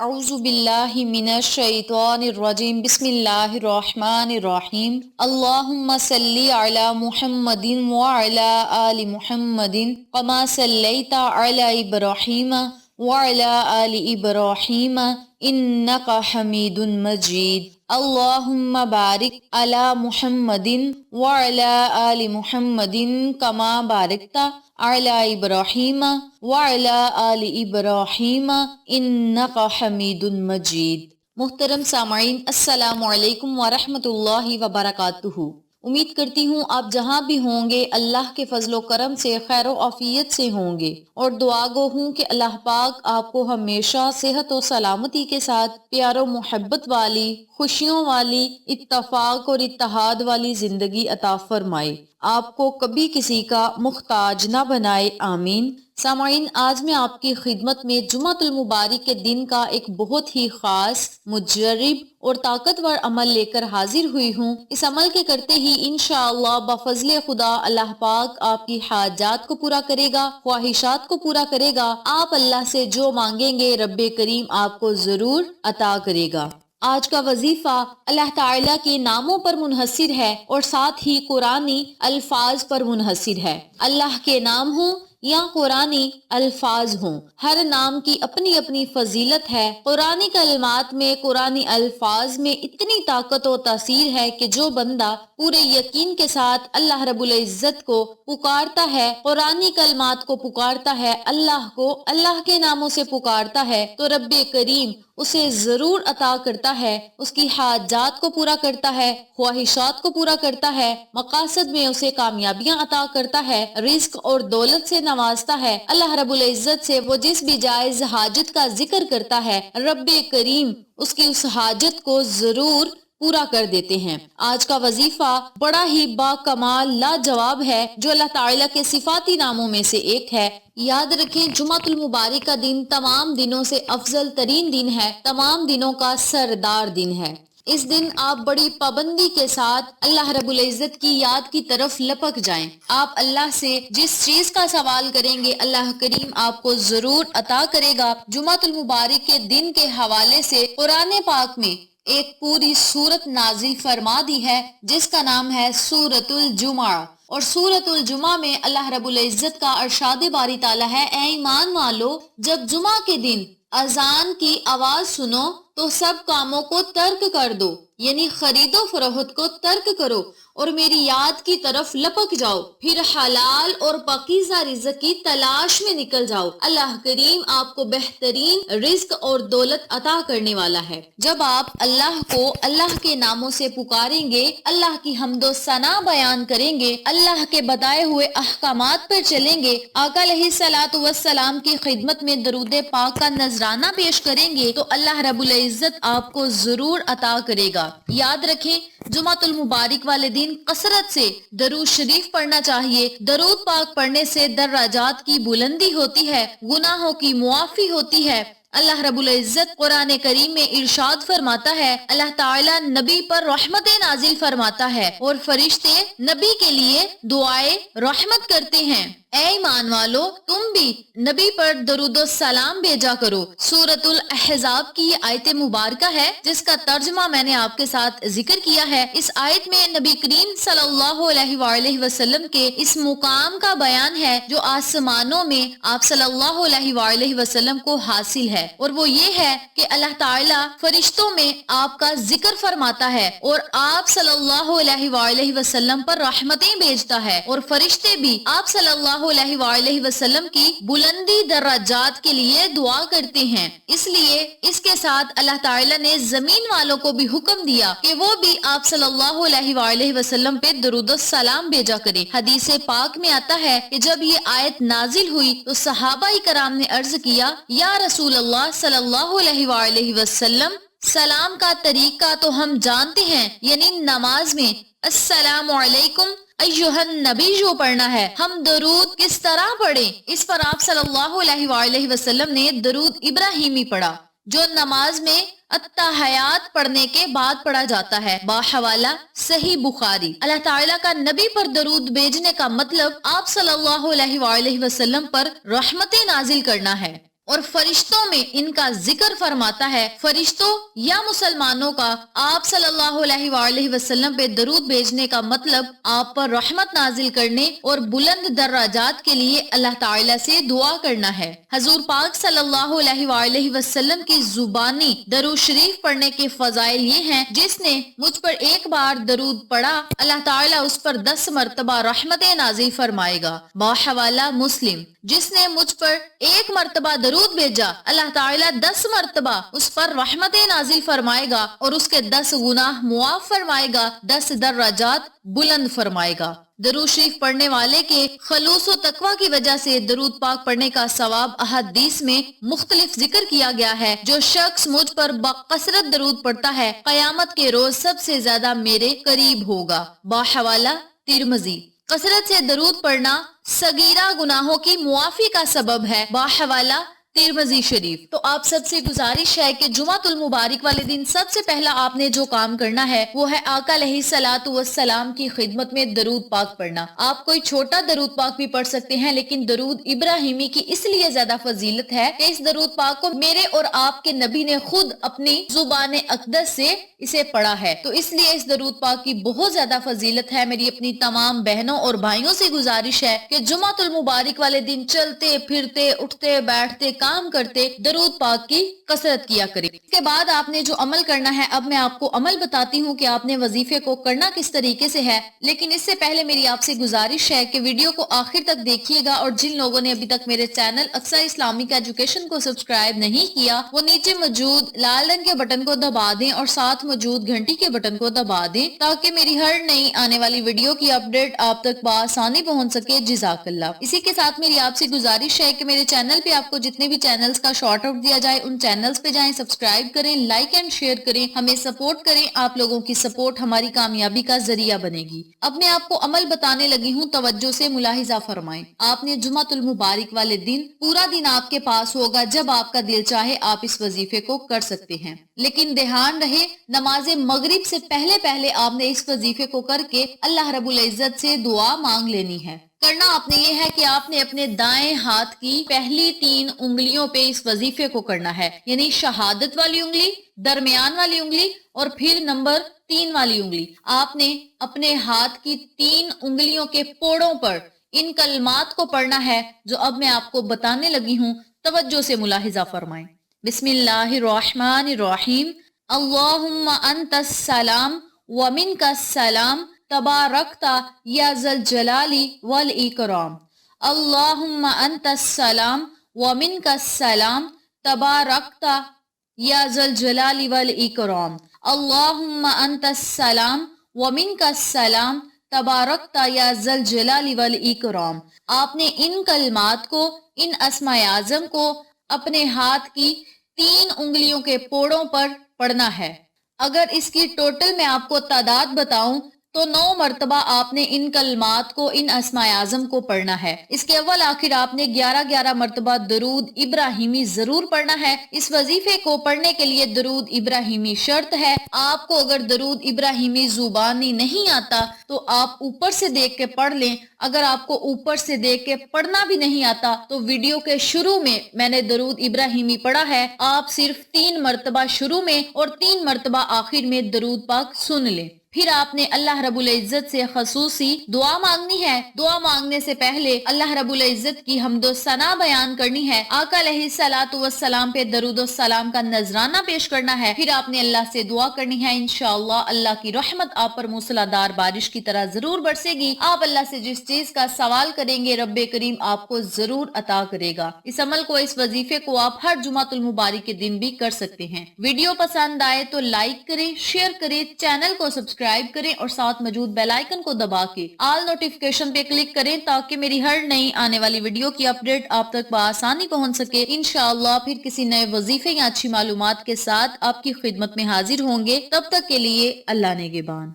اعوذ باللہ من الشیطان الرجیم بسم اللہ الرحمن الرحیم اللہم صلی علی محمد وعلی آل محمد کما صلیت علی ابراہیم وعلی آل ابراہیم انک حمید مجید اللہم بارک علی محمد وعلی آل محمد کما بارکت علی ابراہیم وعلی آل ابراہیم انک حمید مجید۔ محترم سامعین، السلام علیکم ورحمۃ اللہ وبرکاتہ۔ امید کرتی ہوں آپ جہاں بھی ہوں گے اللہ کے فضل و کرم سے خیر و عافیت سے ہوں گے، اور دعا گو ہوں کہ اللہ پاک آپ کو ہمیشہ صحت و سلامتی کے ساتھ پیار و محبت والی، خوشیوں والی، اتفاق اور اتحاد والی زندگی عطا فرمائے، آپ کو کبھی کسی کا محتاج نہ بنائے، آمین۔ سامعین، آج میں آپ کی خدمت میں جمعۃ المبارک کے دن کا ایک بہت ہی خاص، مجرب اور طاقتور عمل لے کر حاضر ہوئی ہوں۔ اس عمل کے کرتے ہی انشاءاللہ بفضل خدا اللہ پاک آپ کی حاجات کو پورا کرے گا، خواہشات کو پورا کرے گا۔ آپ اللہ سے جو مانگیں گے رب کریم آپ کو ضرور عطا کرے گا۔ آج کا وظیفہ اللہ تعالیٰ کے ناموں پر منحصر ہے اور ساتھ ہی قرآنی الفاظ پر منحصر ہے۔ اللہ کے نام ہوں یا قرآنی الفاظ ہوں، ہر نام کی اپنی اپنی فضیلت ہے۔ قرآنی کلمات میں، قرآنی الفاظ میں اتنی طاقت و تاثیر ہے کہ جو بندہ پورے یقین کے ساتھ اللہ رب العزت کو پکارتا ہے، قرآنی کلمات کو پکارتا ہے، اللہ کو اللہ کے ناموں سے پکارتا ہے، تو رب کریم اسے ضرور عطا کرتا ہے، اس کی حاجات کو پورا کرتا ہے، خواہشات کو پورا کرتا ہے، مقاصد میں اسے کامیابیاں عطا کرتا ہے، رزق اور دولت سے نوازتا ہے۔ اللہ رب العزت سے وہ جس بھی جائز حاجت کا ذکر کرتا ہے، رب کریم اس کی اس حاجت کو ضرور پورا کر دیتے ہیں۔ آج کا وظیفہ بڑا ہی با کمال لاجواب ہے، جو اللہ تعالیٰ کے صفاتی ناموں میں سے ایک ہے۔ یاد رکھیں، جمعۃ المبارک کا دن تمام دنوں سے افضل ترین دن ہے، تمام دنوں کا سردار دن ہے۔ اس دن آپ بڑی پابندی کے ساتھ اللہ رب العزت کی یاد کی طرف لپک جائیں۔ آپ اللہ سے جس چیز کا سوال کریں گے اللہ کریم آپ کو ضرور عطا کرے گا۔ جمعۃ المبارک کے دن کے حوالے سے قرآن پاک میں ایک پوری سورت نازل فرما دی ہے جس کا نام ہے سورۃ الجمعہ، اور سورۃ الجمعہ میں اللہ رب العزت کا ارشاد باری تعالیٰ ہے، اے ایمان والو، جب جمعہ کے دن اذان کی آواز سنو تو سب کاموں کو ترک کر دو، یعنی خرید و فروخت کو ترک کرو اور میری یاد کی طرف لپک جاؤ، پھر حلال اور پاکیزہ رزق کی تلاش میں نکل جاؤ۔ اللہ کریم آپ کو بہترین رزق اور دولت عطا کرنے والا ہے۔ جب آپ اللہ کو اللہ کے ناموں سے پکاریں گے، اللہ کی حمد و ثنا بیان کریں گے، اللہ کے بتائے ہوئے احکامات پر چلیں گے، آقا علیہ الصلوۃ والسلام کی خدمت میں درود پاک کا نذرانہ پیش کریں گے، تو اللہ رب العزت آپ کو ضرور عطا کرے گا۔ یاد رکھیں، جمعۃ المبارک والے دن کثرت سے درود شریف پڑھنا چاہیے۔ درود پاک پڑھنے سے درجات کی بلندی ہوتی ہے، گناہوں کی معافی ہوتی ہے۔ اللہ رب العزت قرآن کریم میں ارشاد فرماتا ہے، اللہ تعالیٰ نبی پر رحمتیں نازل فرماتا ہے اور فرشتے نبی کے لیے دعائے رحمت کرتے ہیں۔ اے ایمان والو، تم بھی نبی پر درود و سلام بھیجا کرو۔ سورۃ الاحزاب کی یہ آیت مبارکہ ہے جس کا ترجمہ میں نے آپ کے ساتھ ذکر کیا ہے۔ اس آیت میں نبی کریم صلی اللہ علیہ وآلہ وسلم کے اس مقام کا بیان ہے جو آسمانوں میں آپ صلی اللہ علیہ وآلہ وسلم کو حاصل ہے، اور وہ یہ ہے کہ اللہ تعالیٰ فرشتوں میں آپ کا ذکر فرماتا ہے اور آپ صلی اللہ علیہ وآلہ وسلم پر رحمتیں بھیجتا ہے، اور فرشتے بھی آپ صلی اللہ علیہ وآلہ وسلم کی بلندی درجات کے لیے دعا کرتے ہیں۔ اس لیے اس کے ساتھ اللہ تعالیٰ نے زمین والوں کو بھی حکم دیا کہ وہ بھی آپ صلی اللہ علیہ وآلہ وسلم پہ درود و سلام بھیجا کریں۔ حدیث پاک میں آتا ہے کہ جب یہ آیت نازل ہوئی تو صحابہ کرام نے عرض کیا، یا رسول اللہ صلی اللہ علیہ وآلہ وسلم، سلام کا طریقہ تو ہم جانتے ہیں، یعنی نماز میں السلام علیکم ایھا النبی جو پڑھنا ہے، ہم درود کس طرح پڑھیں؟ اس پر آپ صلی اللہ علیہ وآلہ وسلم نے درود ابراہیمی پڑھا جو نماز میں التحیات پڑھنے کے بعد پڑھا جاتا ہے، باحوالہ صحیح بخاری۔ اللہ تعالیٰ کا نبی پر درود بھیجنے کا مطلب آپ صلی اللہ علیہ وآلہ وسلم پر رحمتیں نازل کرنا ہے۔ اور فرشتوں میں ان کا ذکر فرماتا ہے۔ فرشتوں یا مسلمانوں کا آپ صلی اللہ علیہ وآلہ وسلم پہ درود بھیجنے کا مطلب آپ پر رحمت نازل کرنے اور بلند درجات کے لیے اللہ تعالیٰ سے دعا کرنا ہے۔ حضور پاک صلی اللہ علیہ وآلہ وسلم کی زبانی درود شریف پڑھنے کے فضائل یہ ہیں، جس نے مجھ پر ایک بار درود پڑھا اللہ تعالیٰ اس پر 10 مرتبہ رحمتیں نازل فرمائے گا۔ باحوالہ مسلم، جس نے مجھ پر ایک مرتبہ درود بھیجا اللہ تعالیٰ 10 مرتبہ اس پر رحمتیں نازل فرمائے گا اور اس کے 10 گناہ معاف فرمائے گا، 10 درجات بلند فرمائے گا۔ درود شریف پڑھنے والے کے خلوص و تقوی کی وجہ سے درود پاک پڑھنے کا ثواب احادیث میں مختلف ذکر کیا گیا ہے۔ جو شخص مجھ پر بکثرت درود پڑھتا ہے قیامت کے روز سب سے زیادہ میرے قریب ہوگا۔ باحوالہ ترمذی، کثرت سے درود پڑھنا صغیرہ گناہوں کی معافی کا سبب ہے۔ باحوالہ ترمذی شریف۔ تو آپ سب سے گزارش ہے کہ جمعۃ المبارک والے دن سب سے پہلا آپ نے جو کام کرنا ہے وہ ہے آقا علیہ الصلوۃ والسلام کی خدمت میں درود پاک پڑھنا۔ آپ کوئی چھوٹا درود پاک بھی پڑھ سکتے ہیں، لیکن درود ابراہیمی کی اس لیے زیادہ فضیلت ہے کہ اس درود پاک کو میرے اور آپ کے نبی نے خود اپنی زبان اقدس سے اسے پڑھا ہے، تو اس لیے اس درود پاک کی بہت زیادہ فضیلت ہے۔ میری اپنی تمام بہنوں اور بھائیوں سے گزارش ہے کہ جمعۃ المبارک والے دن چلتے پھرتے اٹھتے بیٹھتے کام کرتے درود پاک کی کثرت کیا کریں۔ اس کے بعد آپ نے جو عمل کرنا ہے، اب میں آپ کو عمل بتاتی ہوں کہ آپ نے وظیفے کو کرنا کس طریقے سے ہے، لیکن اس سے پہلے میری آپ سے گزارش ہے کہ ویڈیو کو آخر تک دیکھیے گا، اور جن لوگوں نے ابھی تک میرے چینل اقصیٰ اسلامک ایجوکیشن کو سبسکرائب نہیں کیا وہ نیچے موجود لال رنگ کے بٹن کو دبا دیں اور ساتھ موجود گھنٹی کے بٹن کو دبا دیں تاکہ میری ہر نئی آنے والی ویڈیو کی اپڈیٹ آپ تک بآسانی پہنچ سکے۔ جزاک اللہ۔ اسی کے ساتھ میری آپ سے گزارش ہے کہ میرے چینل پہ آپ کو جتنے بھی چینلز کا شارٹ آؤٹ دیا جائے ان چینلز پہ جائیں، سبسکرائب کریں، لائک اینڈ شیئر کریں، ہمیں سپورٹ کریں۔ آپ لوگوں کی سپورٹ ہماری کامیابی کا ذریعہ بنے گی۔ اب میں آپ کو عمل بتانے لگی ہوں، توجہ سے ملاحظہ فرمائیں۔ آپ نے جمعۃ المبارک والے دن پورا دن آپ کے پاس ہوگا، جب آپ کا دل چاہے آپ اس وظیفے کو کر سکتے ہیں، لیکن دھیان رہے نماز مغرب سے پہلے آپ نے اس وظیفے کو کر کے اللہ رب العزت سے دعا مانگ لینی ہے۔ کرنا آپ نے یہ ہے کہ آپ نے اپنے دائیں ہاتھ کی پہلی 3 انگلیوں پہ اس وظیفے کو کرنا ہے، یعنی شہادت والی انگلی، درمیان والی انگلی اور پھر نمبر 3 والی انگلی۔ آپ نے اپنے ہاتھ کی 3 انگلیوں کے پوڑوں پر ان کلمات کو پڑھنا ہے جو اب میں آپ کو بتانے لگی ہوں، توجہ سے ملاحظہ فرمائیں۔ بسم اللہ الرحمن الرحیم، اللہم انت السلام ومنک السلام تبارکت یا ذا الجلال والاکرام۔ اللہم انت السلام ومنک السلام تبارکت یا ذا الجلال والاکرام۔ اللہم انت السلام ومنک السلام تبارکت یا ذا الجلال والاکرام۔ آپ نے ان کلمات کو، ان اسماء اعظم کو اپنے ہاتھ کی 3 انگلیوں کے پوڑوں پر پڑھنا ہے۔ اگر اس کی ٹوٹل میں آپ کو تعداد بتاؤں تو 9 مرتبہ آپ نے ان کلمات کو، ان اسماء اعظم کو پڑھنا ہے۔ اس کے اول آخر آپ نے 11 مرتبہ درود ابراہیمی ضرور پڑھنا ہے۔ اس وظیفے کو پڑھنے کے لیے درود ابراہیمی شرط ہے۔ آپ کو اگر درود ابراہیمی زبانی نہیں آتا تو آپ اوپر سے دیکھ کے پڑھ لیں۔ اگر آپ کو اوپر سے دیکھ کے پڑھنا بھی نہیں آتا تو ویڈیو کے شروع میں نے درود ابراہیمی پڑھا ہے، آپ صرف 3 مرتبہ شروع میں اور 3 مرتبہ آخر میں درود پاک سن لیں۔ پھر آپ نے اللہ رب العزت سے خصوصی دعا مانگنی ہے۔ دعا مانگنے سے پہلے اللہ رب العزت کی حمد و ثنا بیان کرنی ہے، آقا علیہ الصلوۃ والسلام پہ درود و سلام کا نذرانہ پیش کرنا ہے۔ پھر آپ نے اللہ سے دعا کرنی ہے، انشاءاللہ اللہ کی رحمت آپ پر موسلا دار بارش کی طرح ضرور برسے گی۔ آپ اللہ سے جس چیز کا سوال کریں گے رب کریم آپ کو ضرور عطا کرے گا۔ اس عمل کو، اس وظیفے کو آپ ہر جمعۃ المبارک کے دن بھی کر سکتے ہیں۔ ویڈیو پسند آئے تو لائک کریں، شیئر کریں، چینل کو سبسکرائب کریں اور ساتھ موجود بیل آئیکن کو دبا کے آل نوٹیفیکیشن پہ کلک کریں تاکہ میری ہر نئی آنے والی ویڈیو کی اپڈیٹ آپ تک بآسانی پہنچ سکے۔ انشاءاللہ پھر کسی نئے وظیفے یا اچھی معلومات کے ساتھ آپ کی خدمت میں حاضر ہوں گے۔ تب تک کے لیے اللہ نگہبان۔